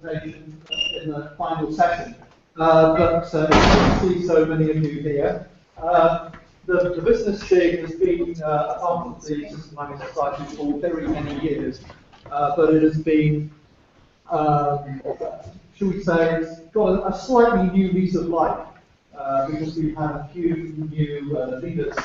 presentation in the final session, but it's good to see so many of you here. The business SIG has been a part of the System Mining Society for very many years, but it has been, should we say, it's got a slightly new lease of life because we've had a few new leaders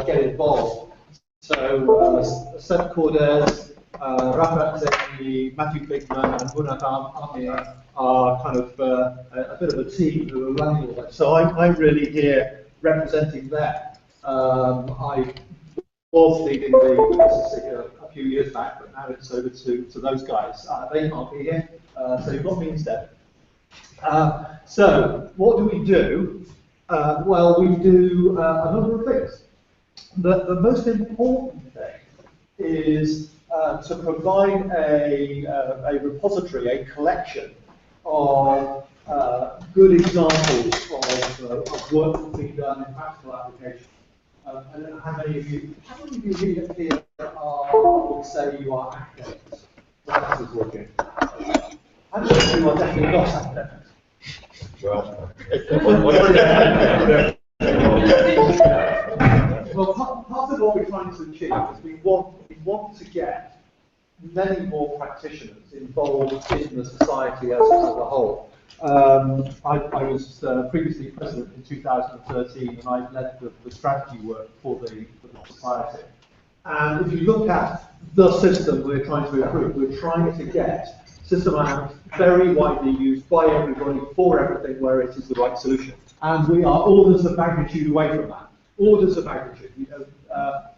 get involved. So, Seth Cordes, Rafa Zeki, Matthew Bigman, and Munaf Amir are kind of a bit of a team who are running all that. So I'm really here representing them. I was leading the business a few years back, but now it's over to those guys. They can't be here, so you've got me instead. So what do we do? Well, we do a number of things. The most important thing is to provide a repository, a collection of good examples of work that's been done in practical application. I don't know how many of you here would say you are academics? That is working. How many of you are definitely not academics? Well, part of what we're trying to achieve is we want to get many more practitioners involved in the society as a whole. I was previously president in 2013, and I led the strategy work for the society. And if you look at the system we're trying to improve, we're trying to get system analytics very widely used by everybody for everything where it is the right solution. And we are orders of magnitude away from that. Orders of magnitude,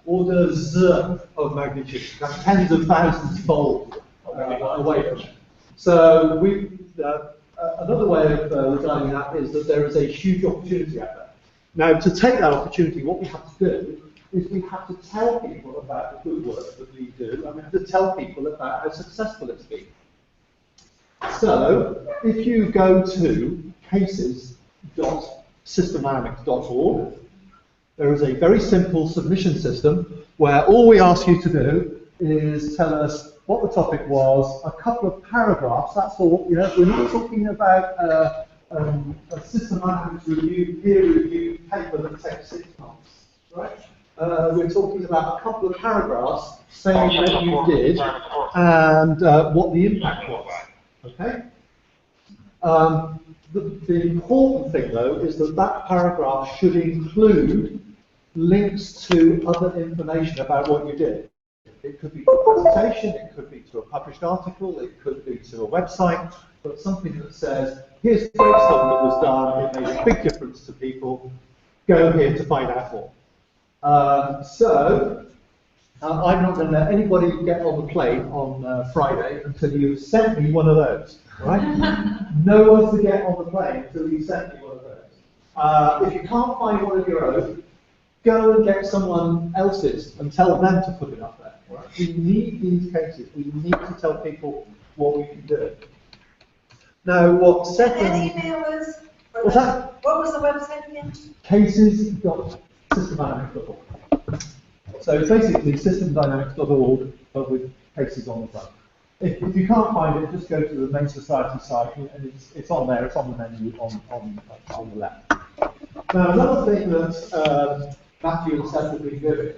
orders of magnitude, tens of thousands fold away from it. So another way of regarding that is that there is a huge opportunity out there. Now, to take that opportunity, what we have to do is we have to tell people about the good work that we do, and we have to tell people about how successful it's been. So, if you go to cases.systemdynamics.org, there is a very simple submission system where all we ask you to do is tell us what the topic was, a couple of paragraphs, that's all. You know, we're not talking about a system dynamics review, peer-reviewed paper that takes 6 months, right? We're talking about a couple of paragraphs saying what you did and what the impact was, okay? The important thing, though, is that that paragraph should include links to other information about what you did. It could be to a presentation, it could be to a published article, it could be to a website, but something that says, here's great stuff that was done, it made a big difference to people, go here to find out more. I'm not going to let anybody get on the plane on Friday until you've sent me one of those, right? No one's to get on the plane until you've sent me one of those. If you can't find one of your own, go and get someone else's and tell them to put it up there. Right? We need these cases. We need to tell people what we can do. Now, what second? What's that? What was the website again? Cases.systemdynamics.org. So it's basically systemdynamics.org, but with cases on the front. If you can't find it, just go to the main society site, and it's on there. It's on the menu on the left. Now, another thing that Matthew and Seth have been doing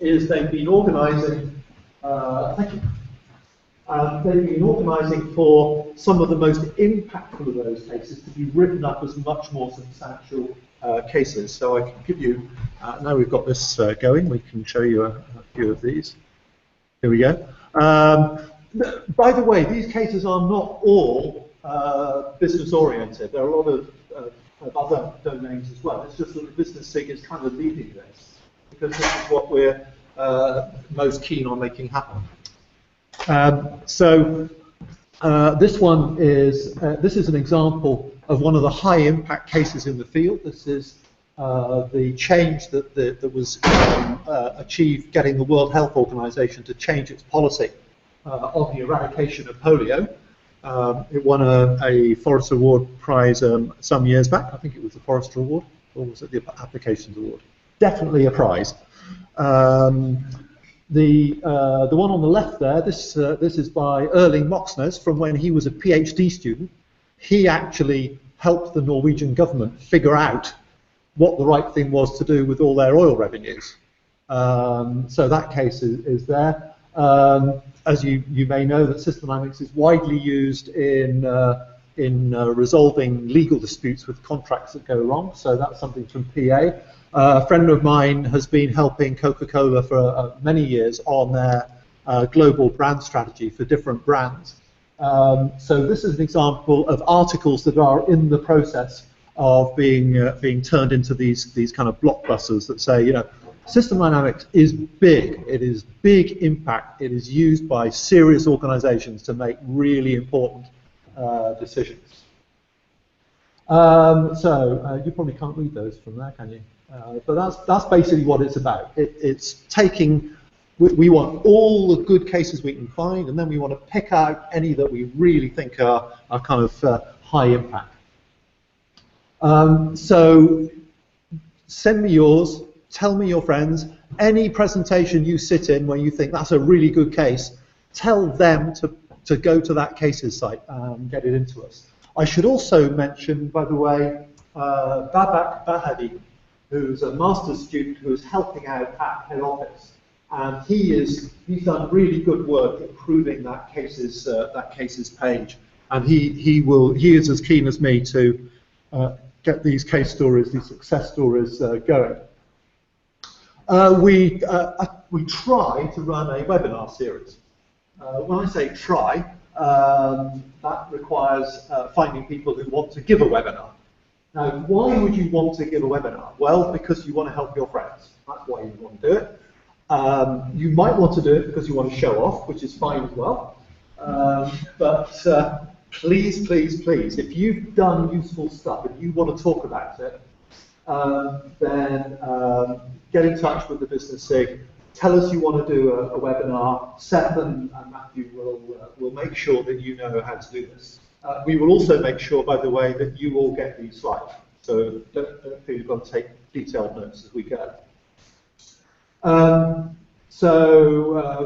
is they've been organising. Thank you. They've been organising for some of the most impactful of those cases to be written up as much more substantial cases. So I can give you. Now we've got this going, we can show you a few of these. Here we go. By the way, these cases are not all business oriented. There are a lot of other domains as well. It's just that the business SIG is kind of leading this because this is what we're most keen on making happen. This one is this is an example of one of the high impact cases in the field. This is the change that was achieved, getting the World Health Organization to change its policy on the eradication of polio. It won a Forrester Award prize some years back. I think it was the Forrester Award, or was it the Applications Award? Definitely a prize. The one on the left there, this is by Erling Moxnes from when he was a PhD student. He actually helped the Norwegian government figure out what the right thing was to do with all their oil revenues. So that case is there. As you may know, that system dynamics is widely used in resolving legal disputes with contracts that go wrong. So that's something from PA. A friend of mine has been helping Coca-Cola for many years on their global brand strategy for different brands. So this is an example of articles that are in the process of being turned into these kind of blockbusters that say, you know, system dynamics is big. It is big impact. It is used by serious organizations to make really important decisions. So you probably can't read those from there, can you? But that's basically what it's about. It's taking, we want all the good cases we can find, and then we want to pick out any that we really think are kind of high impact. So send me yours, tell me your friends, any presentation you sit in where you think that's a really good case, tell them to go to that cases site and get it into us. I should also mention, by the way, Babak Bahadi, who's a master's student who is helping out at head office, and he's done really good work improving that cases page, and he is as keen as me to get these case stories, these success stories going. We try to run a webinar series. When I say try, that requires finding people who want to give a webinar. Now, why would you want to give a webinar? Well, because you want to help your friends. That's why you want to do it. You might want to do it because you want to show off, which is fine as well. But please, please, please, if you've done useful stuff and you want to talk about it, then get in touch with the Business SIG. Tell us you want to do a webinar. Seth and Matthew will make sure that you know how to do this. We will also make sure, by the way, that you all get these slides. So don't feel you've got to take detailed notes as we go.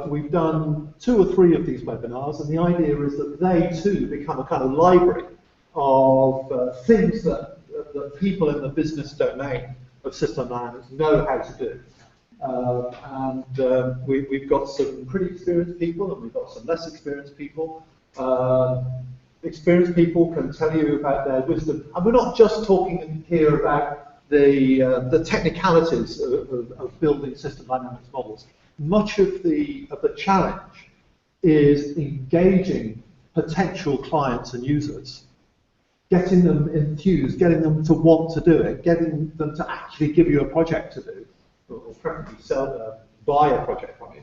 We've done 2 or 3 of these webinars, and the idea is that they too become a kind of library of things that people in the business domain of system dynamics know how to do. We've got some pretty experienced people, and we've got some less experienced people. Experienced people can tell you about their wisdom, and we're not just talking here about the technicalities of building system dynamics models. Much of the challenge is engaging potential clients and users, getting them enthused, getting them to want to do it, getting them to actually give you a project to do, or preferably buy a project from you.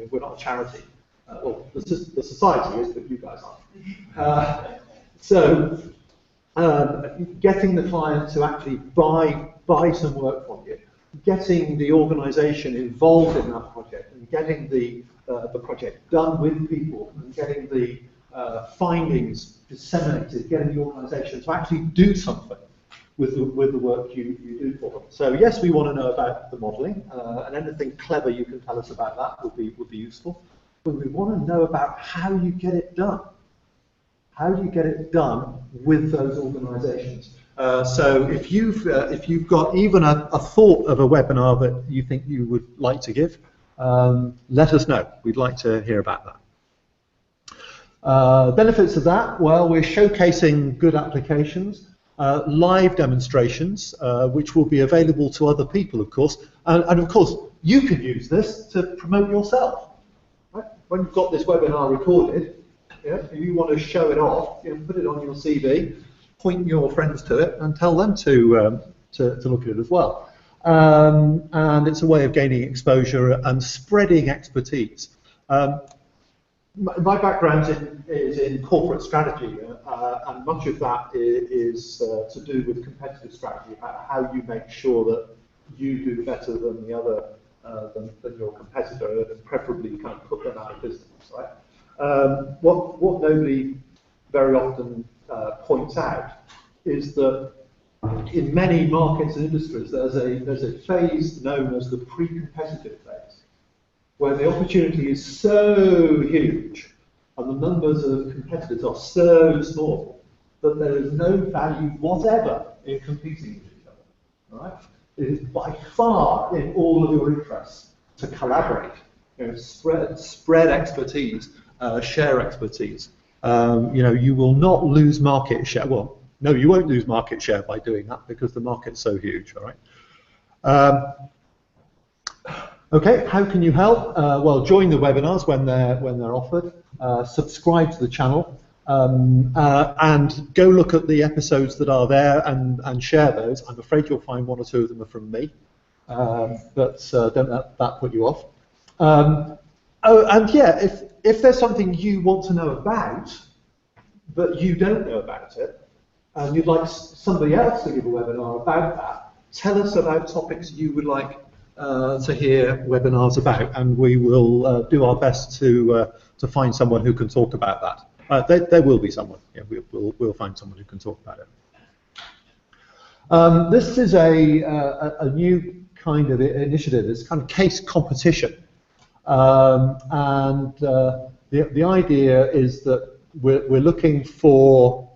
We're not a charity. Well, the society is, but you guys aren't. Getting the client to actually buy some work from you, getting the organisation involved in that project, and getting the project done with people, and getting the findings disseminated, getting the organisation to actually do something with the work you do for them. So yes, we want to know about the modelling, and anything clever you can tell us about that would be useful. But we want to know about how you get it done. How do you get it done with those organisations? So if you've got even a thought of a webinar that you think you would like to give, let us know. We'd like to hear about that. Benefits of that, well, we're showcasing good applications, live demonstrations, which will be available to other people, of course, and of course, you can use this to promote yourself. Right? When you've got this webinar recorded, if you want to show it off, put it on your CV, point your friends to it, and tell them to look at it as well. And it's a way of gaining exposure and spreading expertise. My background is in corporate strategy, and much of that is to do with competitive strategy, about how you make sure that you do better than the other, than your competitor, and preferably kind of put them out of business, right? What nobody very often points out is that in many markets and industries there's a phase known as the pre-competitive phase. where the opportunity is so huge and the numbers of competitors are so small that there is no value whatever in competing with each other. Right? It is by far in all of your interests to collaborate, spread expertise, share expertise. You will not lose market share. Well, no, you won't lose market share by doing that because the market's so huge. All right. Okay, how can you help? Well, join the webinars when they're offered. Subscribe to the channel, and go look at the episodes that are there and share those. I'm afraid you'll find one or two of them are from me, but don't let that put you off. And yeah, if there's something you want to know about, but you don't know about it, and you'd like somebody else to give a webinar about that, tell us about topics you would like to hear webinars about, and we will do our best to find someone who can talk about that. There will be someone. Yeah, we'll find someone who can talk about it. This is a new kind of initiative. It's kind of case competition, and the idea is that we're looking for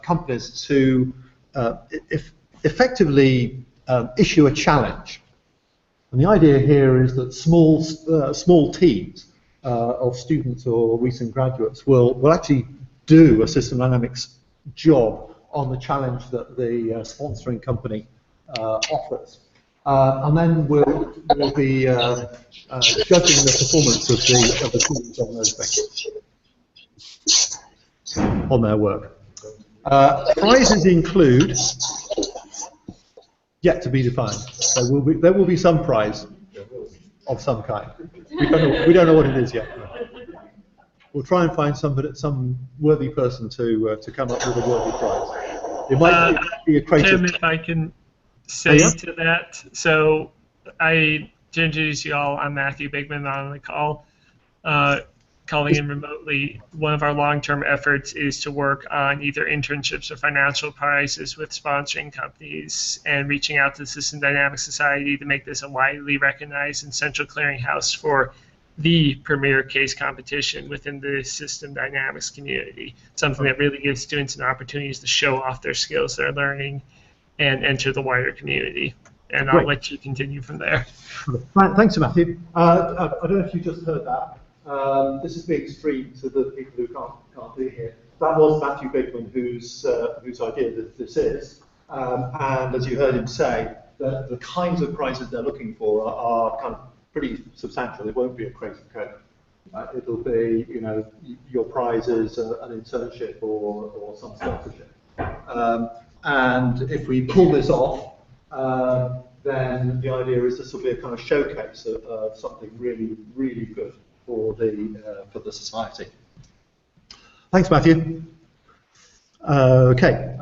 companies to effectively issue a challenge. And the idea here is that small teams of students or recent graduates will actually do a system dynamics job on the challenge that the sponsoring company offers. And then we'll be judging the performance of the teams on those things, on their work. Prizes include, yet to be defined. There will be some prize of some kind. We don't know what it is yet. We'll try and find some worthy person to come up with a worthy prize. It might be a creative. Tim, if I can say to that, so to introduce you all, I'm Matthew Bigman on the call. Calling in remotely. One of our long-term efforts is to work on either internships or financial prizes with sponsoring companies and reaching out to the System Dynamics Society to make this a widely recognized and central clearinghouse for the premier case competition within the System Dynamics community. Something that really gives students an opportunity to show off their skills they're learning and enter the wider community. And I'll let you continue from there. Thanks, Matthew. I don't know if you just heard that. This is being streamed to the people who can't be here. That was Matthew Bigman whose idea this is. And as you heard him say, the kinds of prizes they're looking for are kind of pretty substantial. It won't be a crazy code. It'll be, your prize is an internship or some sponsorship. And if we pull this off, then the idea is this will be a kind of showcase of something really, really good for the society. Thanks, Matthew. Okay,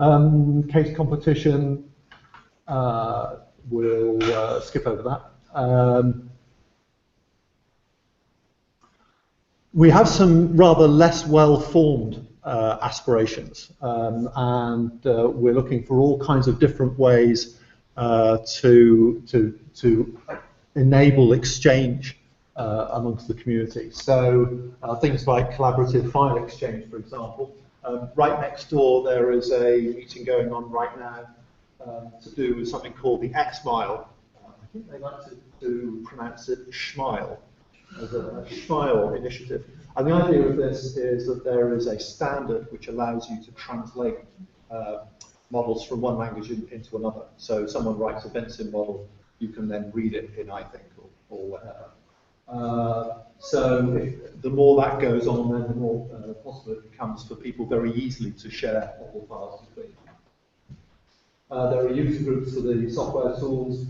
case competition. We'll skip over that. We have some rather less well-formed aspirations, and we're looking for all kinds of different ways to enable exchange amongst the community. So things like collaborative file exchange, for example. Right next door there is a meeting going on right now to do with something called the X-Mile. I think they like to pronounce it Schmile, as a Schmile initiative. And the idea of this is that there is a standard which allows you to translate models from one language into another. So someone writes a Benson model, you can then read it in, I think, or whatever. So the more that goes on, then the more possible it becomes for people very easily to share model files between. There are user groups for the software tools.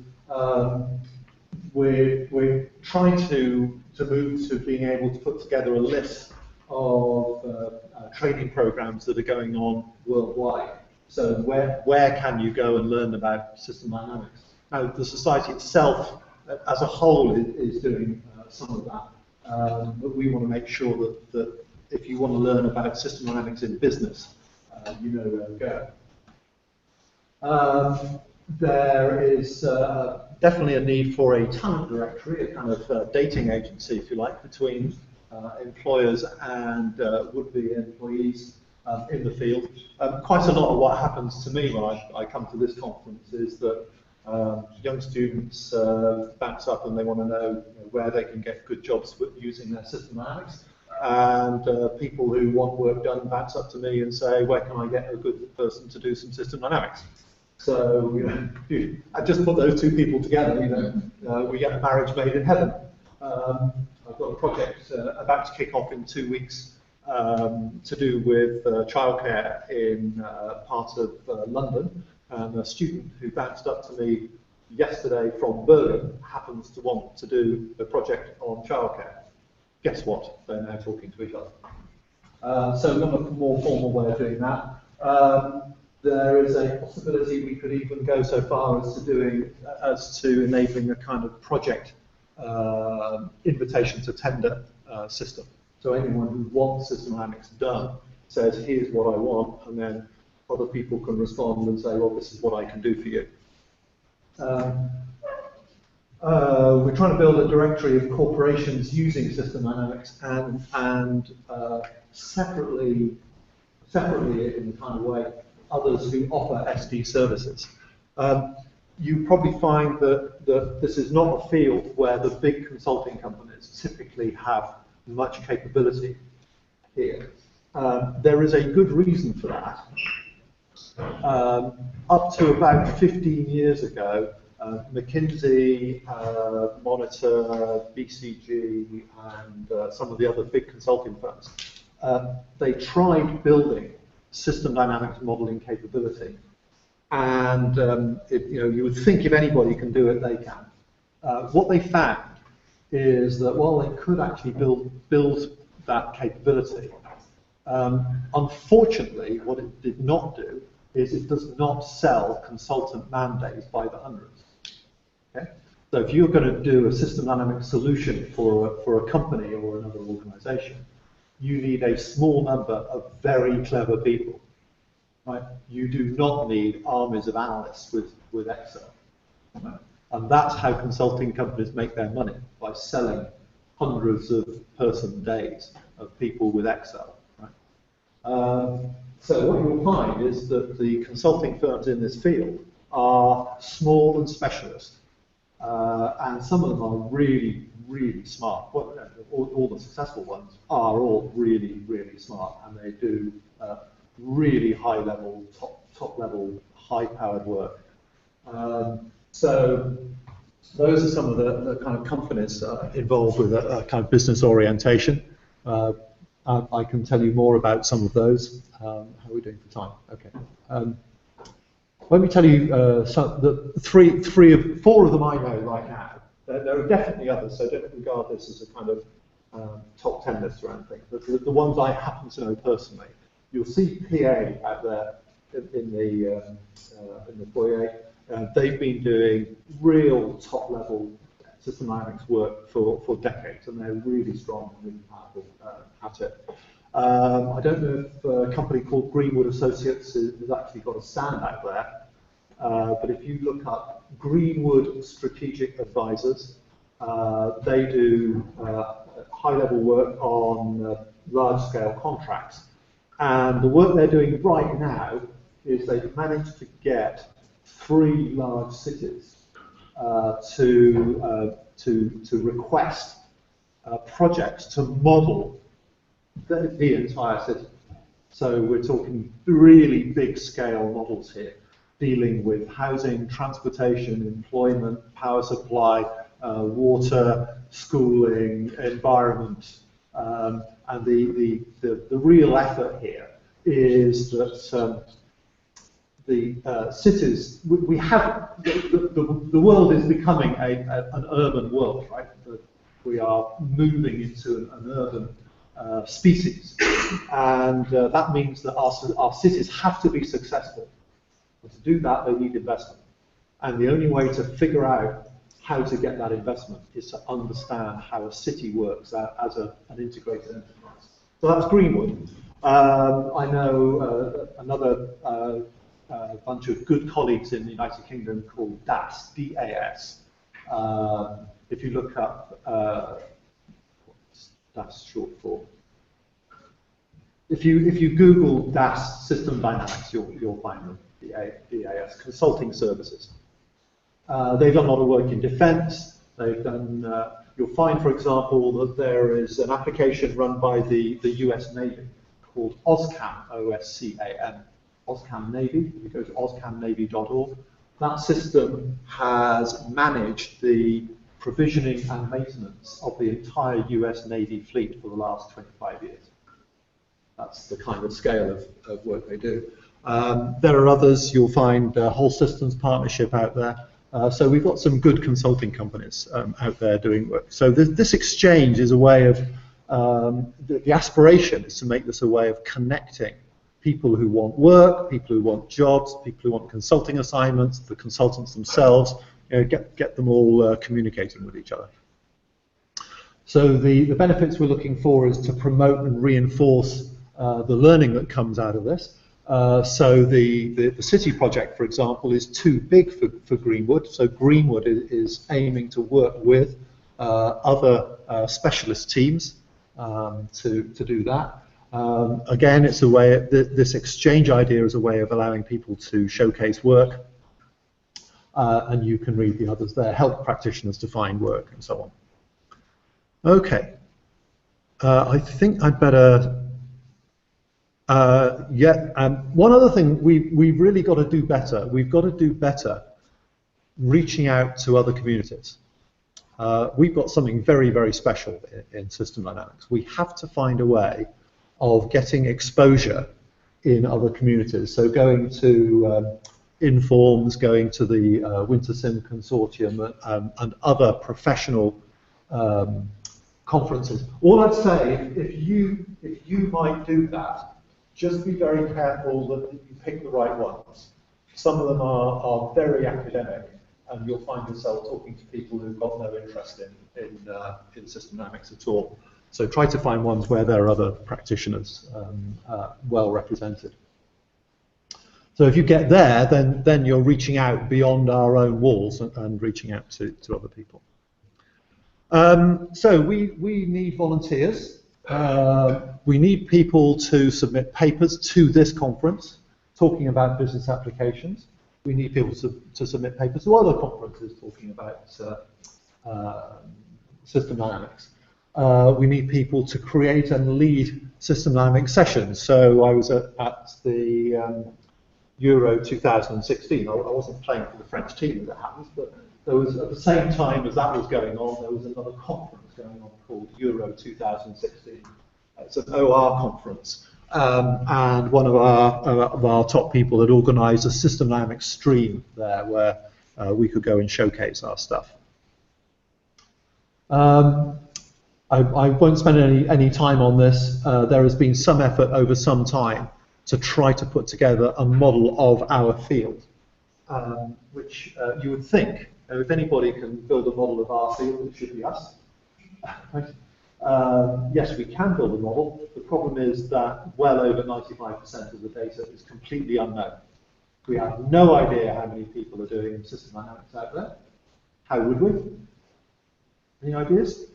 We're trying to move to being able to put together a list of training programs that are going on worldwide. So where can you go and learn about system dynamics? Now, the society itself as a whole is doing some of that, but we want to make sure that if you want to learn about system dynamics in business, you know where to go. there is definitely a need for a talent directory, a kind of dating agency, if you like, between employers and would-be employees in the field. Quite a lot of what happens to me when I come to this conference is that young students bounce up and they want to know, where they can get good jobs using their system dynamics. And people who want work done bounce up to me and say, where can I get a good person to do some system dynamics? So, I just put those two people together, we get a marriage made in heaven. I've got a project about to kick off in 2 weeks to do with childcare in part of London. And a student who bounced up to me yesterday from Berlin happens to want to do a project on childcare. Guess what? They're now talking to each other. So we've got a more formal way of doing that. There is a possibility we could even go so far as to enabling a kind of project invitation to tender system. So anyone who wants system dynamics done says, here's what I want, and then other people can respond and say, well, this is what I can do for you. We're trying to build a directory of corporations using system dynamics and separately in the kind of way others who offer SD services. You probably find that this is not a field where the big consulting companies typically have much capability here. There is a good reason for that. Up to about 15 years ago, McKinsey, Monitor, BCG, and some of the other big consulting firms, they tried building system dynamics modeling capability. And you would think if anybody can do it, they can. What they found is that while they could actually build that capability, unfortunately, what it did not do is it does not sell consultant mandates by the hundreds. Okay? So if you're going to do a system dynamics solution for a company or another organization, you need a small number of very clever people. Right? You do not need armies of analysts with Excel. Right? And that's how consulting companies make their money, by selling hundreds of person days of people with Excel. Right? So what you'll find is that the consulting firms in this field are small and specialist, and some of them are really, really smart. Well, all the successful ones are all really, really smart, and they do really high-level, top-level, high-powered work. So those are some of the kind of companies involved with a kind of business orientation. I can tell you more about some of those. How are we doing for time? Okay. Let me tell you four of them I know right now. There are definitely others, so don't regard this as a kind of top 10 list or anything. But the ones I happen to know personally, you'll see PA out there in the foyer. They've been doing real top-level system dynamics work for decades, and they're really strong and really powerful at it. I don't know if a company called Greenwood Associates has actually got a stand out there, but if you look up Greenwood Strategic Advisors, they do high-level work on large-scale contracts. And the work they're doing right now is they've managed to get 3 large cities to request projects to model the entire city. So we're talking really big scale models here, dealing with housing, transportation, employment, power supply, water, schooling, environment. And the real effort here is that the cities, we have, the world is becoming an urban world, right? We are moving into an urban species, and that means that our cities have to be successful. And to do that, they need investment. And the only way to figure out how to get that investment is to understand how a city works as an integrated enterprise. So that's Greenwood. I know another a bunch of good colleagues in the United Kingdom called DAS, D-A-S. If you look up, what's DAS short for? If you Google DAS System Dynamics, you'll find them, DAS, Consulting Services. They've done a lot of work in defense. They've done, you'll find, for example, that there is an application run by the US Navy called OSCAM, O-S-C-A-M, OSCAM Navy. If you go to oscamnavy.org, that system has managed the provisioning and maintenance of the entire US Navy fleet for the last 25 years. That's the kind of scale of work they do. There are others. You'll find Whole Systems Partnership out there. So we've got some good consulting companies out there doing work. So this exchange is a way of, the aspiration is to make this a way of connecting people who want work, people who want jobs, people who want consulting assignments, the consultants themselves, get them all communicating with each other. So the benefits we're looking for is to promote and reinforce the learning that comes out of this. So the city project, for example, is too big for Greenwood. So Greenwood is aiming to work with other specialist teams to do that. Again, it's a way. This exchange idea is a way of allowing people to showcase work, and you can read the others there. Help practitioners to find work and so on. Okay, I think I'd better. One other thing we've really got to do better. We've got to do better reaching out to other communities. We've got something very, very special in System Dynamics. We have to find a way of getting exposure in other communities. So going to Informs, going to the WinterSim Consortium and other professional conferences. All I'd say, if you might do that, just be very careful that you pick the right ones. Some of them are very academic, and you'll find yourself talking to people who've got no interest in System Dynamics at all. So try to find ones where there are other practitioners well represented. So if you get there, then you're reaching out beyond our own walls and reaching out to other people. So we need volunteers. We need people to submit papers to this conference talking about business applications. We need people to submit papers to other conferences talking about System Dynamics. We need people to create and lead System Dynamics sessions. So I was at the Euro 2016. I wasn't playing for the French team as it happens, but there was, at the same time as that was going on, there was another conference going on called Euro 2016. It's an OR conference, and one of our top people had organised a System Dynamics stream there where we could go and showcase our stuff. I won't spend any time on this. There has been some effort over some time to try to put together a model of our field, which you would think, if anybody can build a model of our field, it should be us. Yes, we can build a model. The problem is that well over 95% of the data is completely unknown. We have no idea how many people are doing System Dynamics out there. How would we? Any ideas?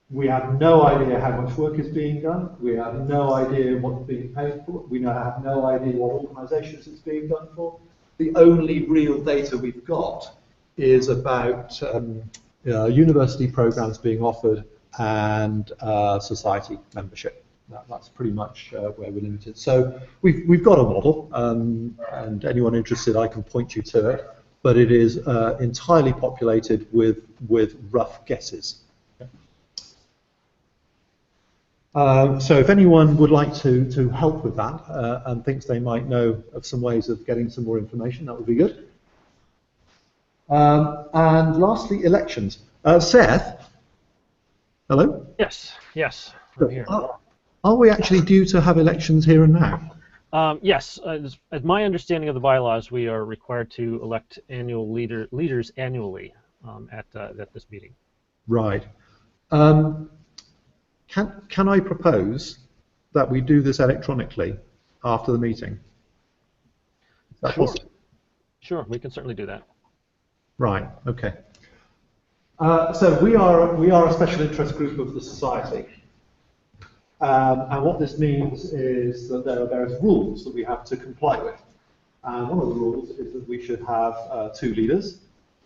We have no idea how much work is being done. We have no idea what's being paid for. We have no idea what organisations it's being done for. The only real data we've got is about university programs being offered and society membership. That's pretty much where we're limited. So we've got a model, and anyone interested, I can point you to it. But it is entirely populated with rough guesses. So if anyone would like to help with that and thinks they might know of some ways of getting some more information, that would be good. And lastly, elections. Seth? Hello? Yes, I'm here. Are we actually due to have elections here and now? Yes, as my understanding of the bylaws, we are required to elect annual leaders annually at this meeting. Right. Can I propose that we do this electronically after the meeting? that Sure. possible? Sure, we can certainly do that. Right. Okay. So we are a special interest group of the society, and what this means is that there are various rules that we have to comply with. And one of the rules is that we should have 2 leaders,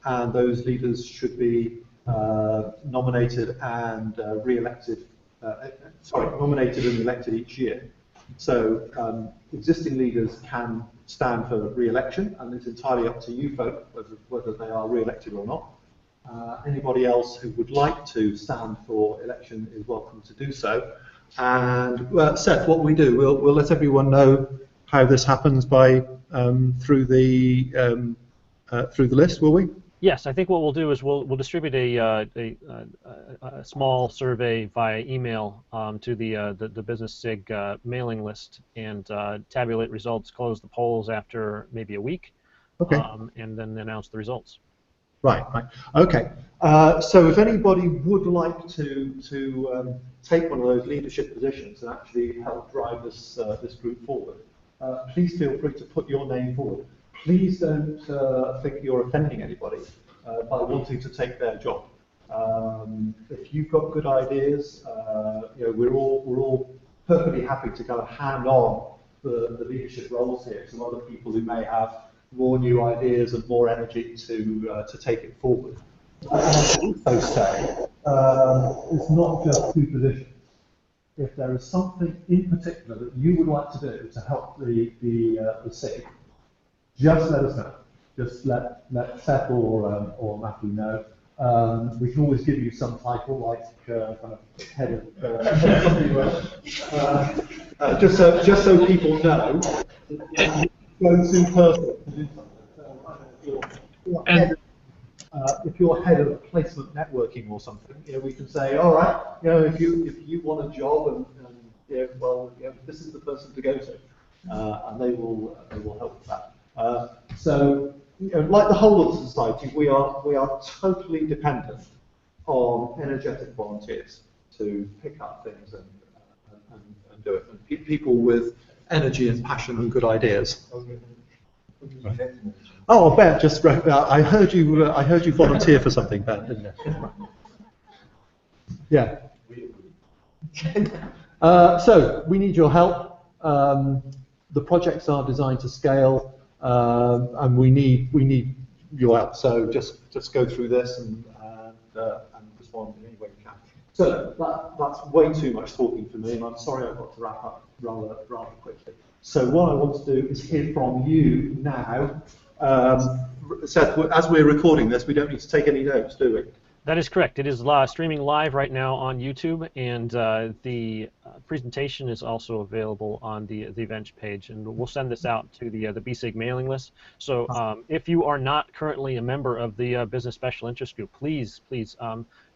and those leaders should be nominated and nominated and elected each year. So existing leaders can stand for re-election, and it's entirely up to you folk whether they are re-elected or not. Anybody else who would like to stand for election is welcome to do so. And Seth, what we do, we'll let everyone know how this happens by through the list, will we? Yes, I think what we'll do is we'll distribute a small survey via email to the Business SIG mailing list, and tabulate results, close the polls after maybe a week, Okay. and then announce the results. Right. Okay. So if anybody would like to take one of those leadership positions and actually help drive this group forward, please feel free to put your name forward. Please don't think you're offending anybody by wanting to take their job. If you've got good ideas, we're all perfectly happy to kind of hand on the leadership roles here to other people who may have more new ideas and more energy to take it forward. I would also say it's not just 2 positions. If there is something in particular that you would like to do to help the SIG, just let us know. Just let Seth or Matthew know. We can always give you some title like kind of head of just so people know. Go-to person. If you're head of placement networking or something, we can say, all right, if you want a job, this is the person to go to, and they will help with that. So, like the whole of the society, we are totally dependent on energetic volunteers to pick up things and do it, and people with energy and passion and good ideas. Oh, Ben, I heard you volunteer for something, Ben, didn't you? Yeah. So we need your help. The projects are designed to scale, and we need your help. So just go through this and respond in any way you can. So that's way too much talking for me, and I'm sorry I've got to wrap up rather quickly. So what I want to do is hear from you now. Seth, as we're recording this, we don't need to take any notes, do we? That is correct. It is streaming live right now on YouTube, and the presentation is also available on the events page. And we'll send this out to the BSIG mailing list. So if you are not currently a member of the Business Special Interest Group, please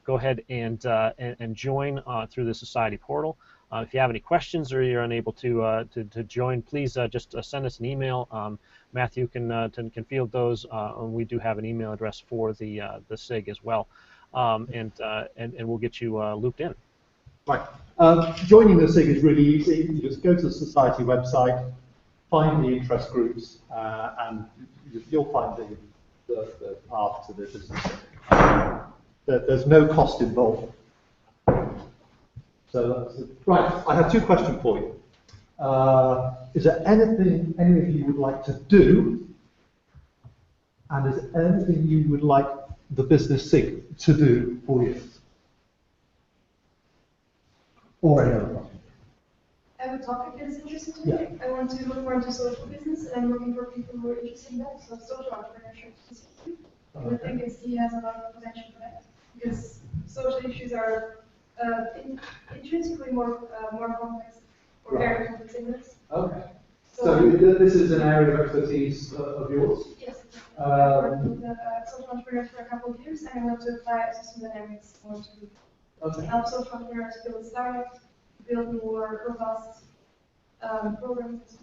go ahead and join through the Society portal. If you have any questions or you're unable to join, please just send us an email. Matthew can field those, and we do have an email address for the SIG as well, and we'll get you looped in. Right. Joining the SIG is really easy. You just go to the Society website, find the interest groups, and you'll find the path to the business. There's no cost involved. So that's right. I have 2 questions for you. Is there anything any of you would like to do, and is there anything you would like the Business SIG to do for you? Or any other question? I have a topic that is interesting to me. Yeah. I want to look more into social business, and I'm looking for people who are interested in that, so social entrepreneurship specifically. I think SC has a lot of potential for that, because social issues are intrinsically more complex, or very complex in this. Okay. So this is an area of expertise of yours? Yes. I've worked with social entrepreneurs for a couple of years, and I want to apply system dynamics more to help social entrepreneurs build startups, build more robust programs.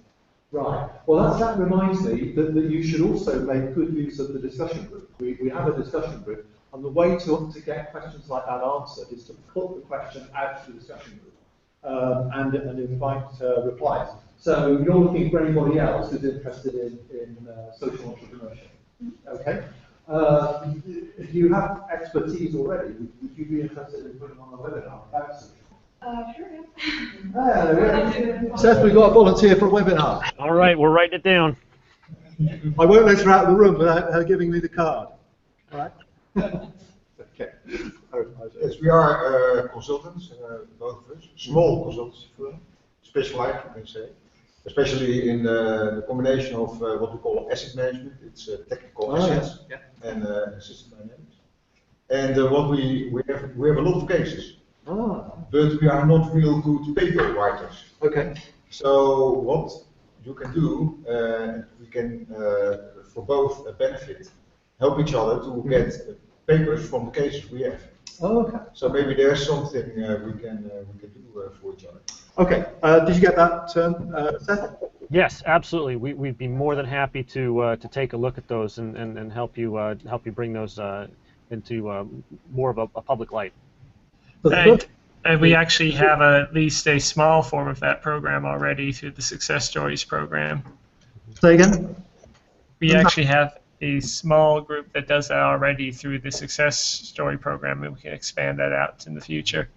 Right. Well, that reminds me that you should also make good use of the discussion group. We have a discussion group, and the way to get questions like that answered is to put the question out to the discussion group and invite replies. So you're looking for anybody else who's interested in social entrepreneurship. Okay. If you have expertise already, would you be interested in putting on a webinar about social? Sure, yeah. Seth, we've got a volunteer for a webinar. All right, we're writing it down. I won't let her out of the room without her giving me the card. All right? Okay. Yes, we are consultants, both of us, small consultancy firm, specialized, you can say, especially in the combination of what we call asset management. It's technical assets and system dynamics. And what we have a lot of cases, but we are not real good paper writers. Okay. So what you can do, we can, for both benefit, help each other to get papers from the cases we have. Oh, okay. So maybe there's something we can do for each other. Okay. Did you get that, Seth? Yes, absolutely. We'd be more than happy to take a look at those and help you bring those into more of a public light. Right. And we actually have at least a small form of that program already through the Success Stories program. Say again? We actually have a small group that does that already through the Success Story program, and we can expand that out in the future.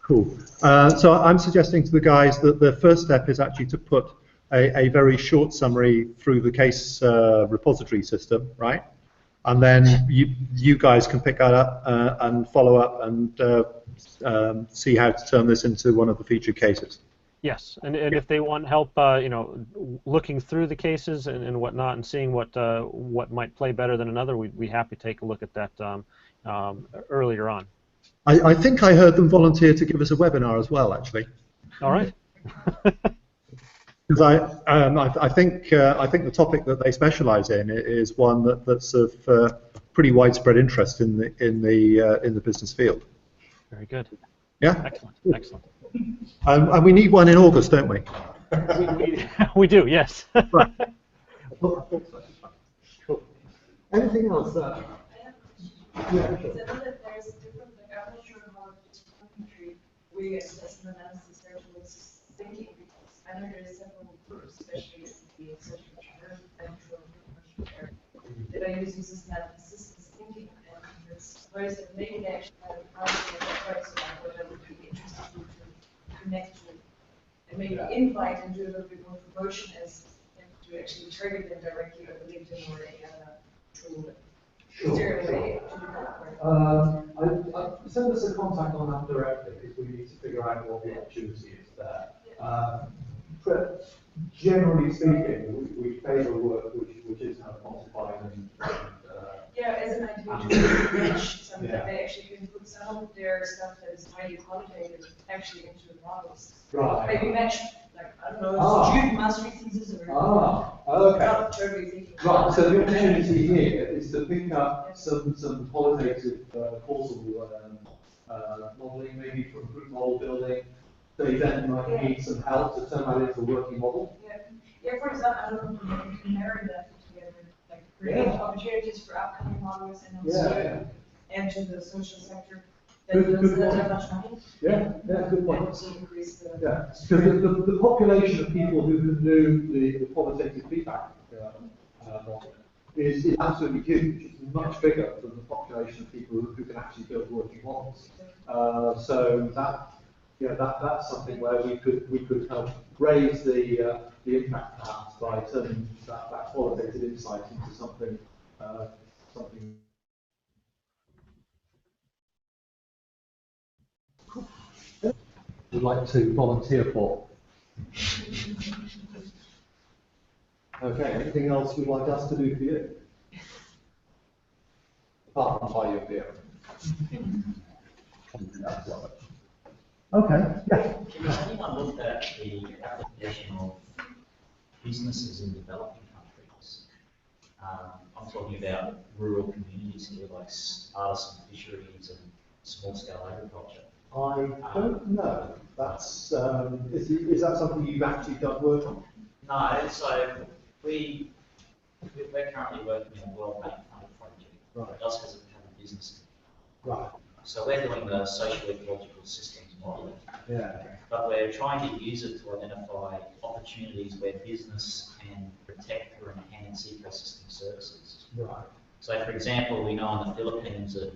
Cool. So I'm suggesting to the guys that the first step is actually to put a very short summary through the case repository system, right? And then you guys can pick that up and follow up and see how to turn this into one of the featured cases. Yes, and if they want help, looking through the cases and whatnot, and seeing what might play better than another, we'd be happy to take a look at that earlier on. I think I heard them volunteer to give us a webinar as well, actually. All right. Because I think the topic that they specialise in is one that's of pretty widespread interest in the business field. Very good. Yeah. Excellent. Excellent. And we need one in August, don't we? We do. Yes. Right. Well, cool. Anything else? Yeah. I know that there's different, like, I'm not sure how different country we as an analysis specialists thinking, because I know there's several groups, especially in the social entrepreneurship area, that are using systematic systems thinking, and it's ways that maybe they actually have a project that what I would be interested to connect to, and maybe invite and do a little bit more promotion as to actually target them directly over LinkedIn or any other tool. Is there a way to do that? Send us a contact on that directly, because we need to figure out what the opportunity is there. Generally speaking, we favour work which is kind of quantified and yeah, as an individual reach something that they actually can put some of their stuff that is highly qualitative actually into the models. Right. Maybe match, like, I don't know, student mastery thesis or okay. not totally thinking. Right, so the opportunity here is to pick up some qualitative causal modelling, maybe from group model building. They then might need some help to turn that into a working model. Yeah, for example, I don't know if you can marry that together, like create opportunities for upcoming models and also enter the social sector. Good point. Yeah, good point. Also increase the because the population of people who can do the qualitative feedback model is absolutely huge. It's much bigger than the population of people who can actually build working models. So that's something where we could help raise the impact perhaps by turning that qualitative insight into something. Would like to volunteer for. Okay, anything else you'd like us to do for you? Apart from buy you a beer. Okay, yeah. Has anyone looked at the application of businesses in developing countries? I'm talking about rural communities here, like artisan fisheries and small-scale agriculture. I don't know. That's is that something you've actually done work on? No, so we're currently working on a World Bank funded project. Right. It does have a business. Right. So we're doing the social ecological systems lightly. Yeah. But we're trying to use it to identify opportunities where business can protect or enhance ecosystem services. Right. So, for example, we know in the Philippines that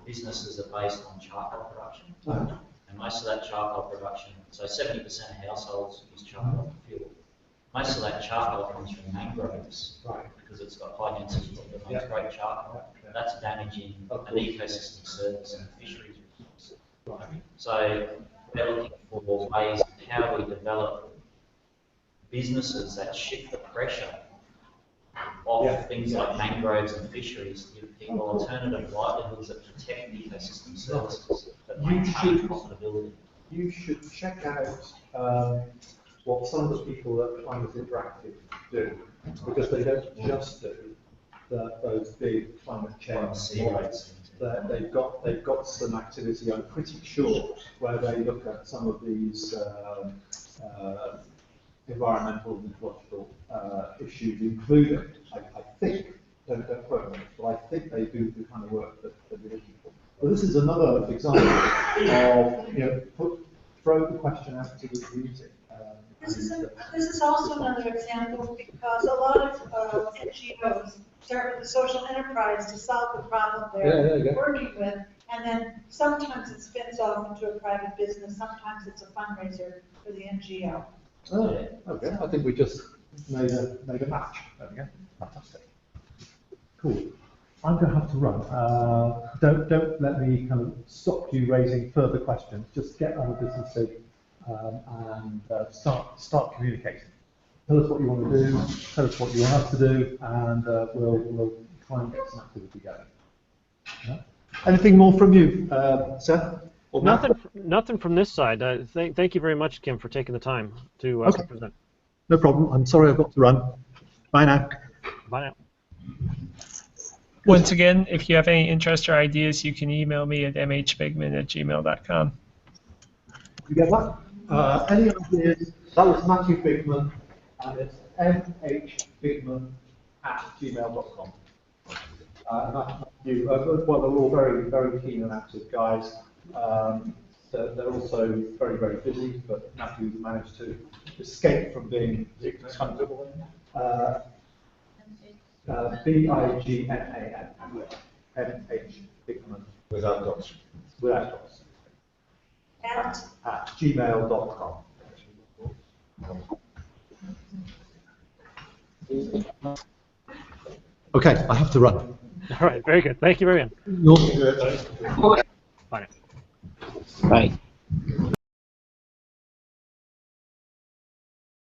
businesses are based on charcoal production, and most of that charcoal production, so 70% of households use charcoal for fuel. Most of that charcoal comes from mangroves, Right. because it's got high density timber, makes great charcoal. Yeah. That's damaging an ecosystem service and fisheries resource. Right. So we're looking for ways of how we develop businesses that shift the pressure off things like mangroves and fisheries to give people alternative livelihoods that protect ecosystem services, that maintain profitability. You should check out what some of the people at Climate Interactive do, because they don't just do those big climate change models. They've got some activity, I'm pretty sure, where they look at some of these environmental and ecological issues, including, I think, don't quote me, but I think they do the kind of work that they're looking for. Well, this is another example of, throw the question out to the community. This is also another example because a lot of NGOs start with a social enterprise to solve the problem they're working with, and then sometimes it spins off into a private business, sometimes it's a fundraiser for the NGO. Oh, okay. I think we just made a match. There we go. Fantastic. Cool. I'm going to have to run. Don't let me kind of stop you raising further questions. Just get on the business SIG and start communicating. Tell us what you want to do. Tell us what you want us to do, and we'll try and get some activity going. Yeah. Anything more from you, Seth? Nothing from this side. Thank you very much, Kim, for taking the time to present. No problem. I'm sorry I've got to run. Bye now. Bye now. Once again, if you have any interest or ideas, you can email me at mhbigman@gmail.com. You get that? Any ideas? That was Matthew Bigman, and it's mhbigman@gmail.com. And that's you. Well, they're all very, very keen and active guys. They're also very, very busy, but Matthew managed to escape from being comfortable. Bigman, MH Bigman. Without dots. Without dots. At gmail.com. Okay, I have to run. All right, very good. Thank you very much. You're good. Bye now. Right.